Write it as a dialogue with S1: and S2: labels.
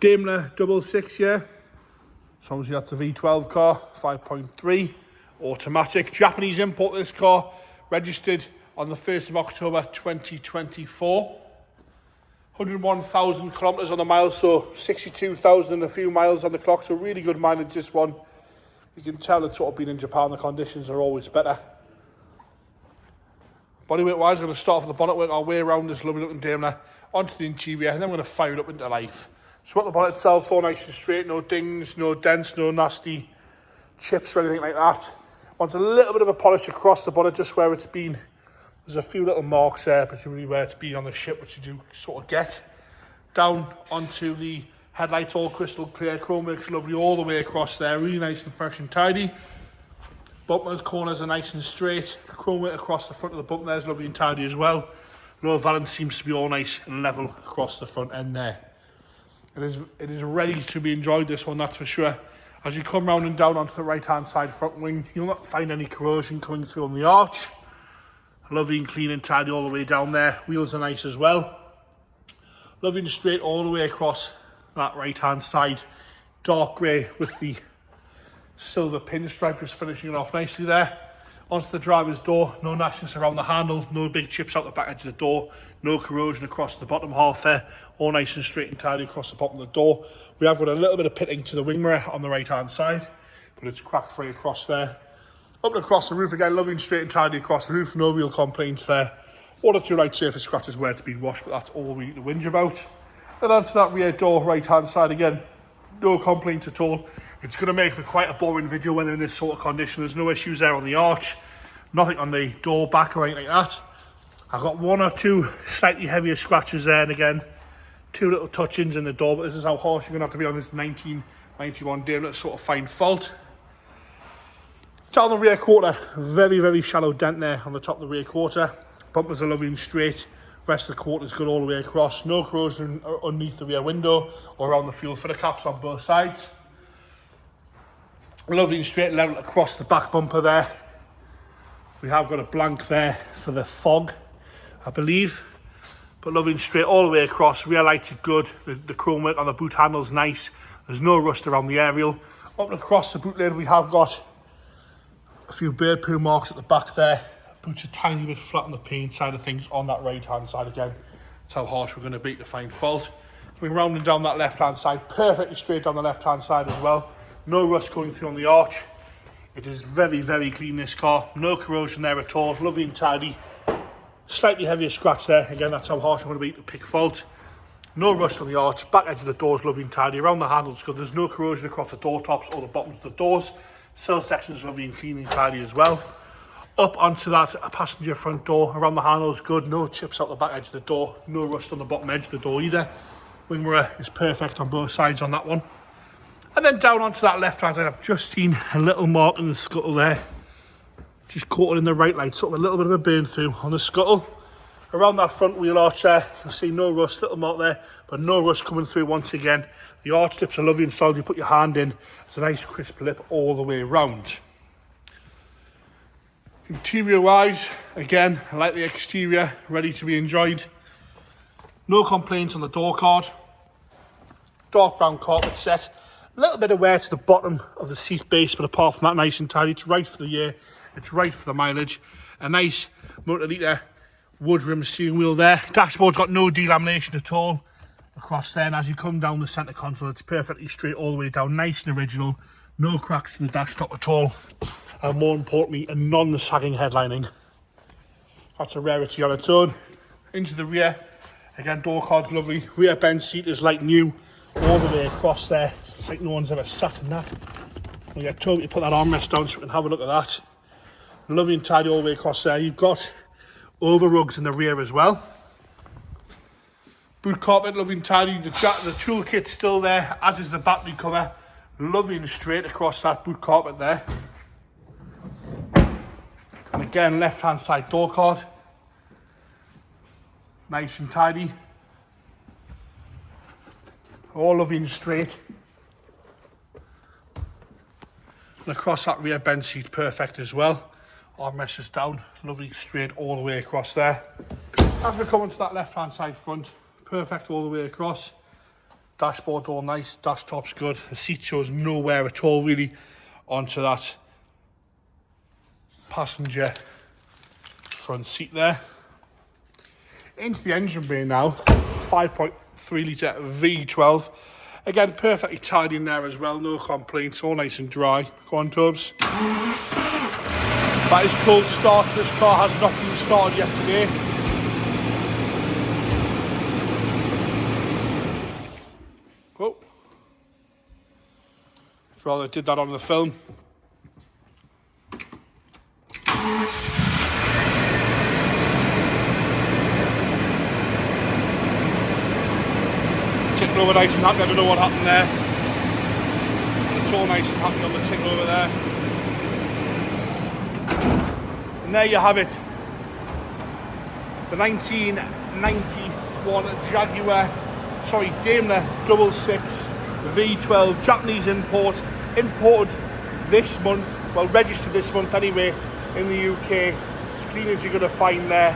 S1: Daimler 66, yeah. So obviously that's a V12 car, 5.3, automatic. Japanese import this car, registered on the 1st of October 2024. 101,000 kilometres on the mile, so 62,000 and a few miles on the clock, so really good mileage this one. You can tell it's sort of been in Japan, the conditions are always better. Bodyweight wise, I'm going to start off with the bonnet, work our way around this lovely looking Daimler onto the interior, and then we're going to fire it up into life. So what the bonnet itself, all nice and straight, no dings, no dents, no nasty chips or anything like that. Wants a little bit of a polish across the bonnet, just where it's been. There's a few little marks there, particularly where it's been on the ship, which you do sort of get. Down onto the headlights, all crystal clear, chrome works lovely all the way across there, really nice and fresh and tidy. Bumpers, corners are nice and straight. Chrome work across the front of the bumper there is lovely and tidy as well. Lower valance seems to be all nice and level across the front end there. It is ready to be enjoyed, this one, that's for sure. As you come round and down onto the right hand side front wing, you'll not find any corrosion coming through on the arch. Lovely and clean and tidy all the way down there. Wheels are nice as well. Lovely and straight all the way across that right hand side. Dark grey with the silver pinstripe just finishing it off nicely there. Onto the driver's door, no nastiness around the handle, no big chips out the back edge of the door, no corrosion across the bottom half there, all nice and straight and tidy across the bottom of the door. We have got a little bit of pitting to the wing mirror on the right hand side, but it's crack free across there. Up and across the roof again, lovely and straight and tidy across the roof, no real complaints there. One or two light surface scratches where it's been washed, but that's all we need to whinge about. Then onto that rear door, right hand side again, no complaints at all. It's going to make for quite a boring video when they're in this sort of condition. There's no issues there on the arch, nothing on the door back or anything like that. I've got one or two slightly heavier scratches there, and again, two little touch-ins in the door, but this is how harsh you're going to have to be on this 1991 Daimler to sort of find fault. Down the rear quarter, very, very shallow dent there on the top of the rear quarter. Bumpers are lovely and straight. Rest of the quarter's good all the way across. No corrosion underneath the rear window or around the fuel filler caps on both sides. Lovely and straight level across the back bumper there. We have got a blank there for the fog, I believe. But lovely and straight all the way across. Rear lights are good. The chrome work on the boot handle's nice. There's no rust around the aerial. Up and across the boot lid we have got a few bird poo marks at the back there. Boots a tiny bit flat on the paint side of things on that right hand side again. That's how harsh we're going to be to find fault. We're rounding down that left hand side, perfectly straight down the left hand side as well. No rust going through on the arch. It is very, very clean, this car. No corrosion there at all. Lovely and tidy. Slightly heavier scratch there. Again, that's how harsh I'm going to be to pick fault. No rust on the arch. Back edge of the door is lovely and tidy. Around the handles good. There's no corrosion across the door tops or the bottoms of the doors. Sill section is lovely and clean and tidy as well. Up onto that passenger front door. Around the handles good. No chips out the back edge of the door. No rust on the bottom edge of the door either. Wing mirror is perfect on both sides on that one. And then down onto that left hand side, I've just seen a little mark in the scuttle there. Just caught it in the right light, sort of a little bit of a burn through on the scuttle. Around that front wheel arch there, you'll see no rust, little mark there, but no rust coming through once again. The arch lips are lovely and solid, you put your hand in, it's a nice crisp lip all the way around. Interior wise, again, I like the exterior, ready to be enjoyed. No complaints on the door card. Dark brown carpet set. A little bit of wear to the bottom of the seat base, but apart from that, nice and tidy. It's right for the year, it's right for the mileage. A nice motor litre wood rim steering wheel there. Dashboard's got no delamination at all across there, and as you come down the centre console, it's perfectly straight all the way down, nice and original. No cracks in the dash top at all, and more importantly, a non-sagging headlining. That's a rarity on its own. Into the rear, again, door card's lovely. Rear bench seat is like new all the way across there. It's like no one's ever sat in that. We get told to put that armrest down so we can have a look at that. Lovely and tidy all the way across there. You've got over rugs in the rear as well. Boot carpet, lovely and tidy. The toolkit's still there, as is the battery cover. Lovely and straight across that boot carpet there. And again, left hand side door card. Nice and tidy. All lovely and straight. And across that rear bench seat, perfect as well. Armrest is down, lovely straight all the way across there. As we come into that left hand side front, perfect all the way across. Dashboard's all nice, dash top's good. The seat shows no wear at all really onto that passenger front seat there. Into the engine bay now, 5.3 litre V12. Again, perfectly tidy in there as well, no complaints, all nice and dry. Go on, Tubbs. That is cold start. This car has not been started yet today. Oh. Rather did that on the film. Ticking over nice and happy. I don't know what happened there. It's all nice and happy on the tick over there. And there you have it. The 1991 Daimler 66 V12 Japanese import, imported this month, well registered this month anyway in the UK. As clean as you're going to find there.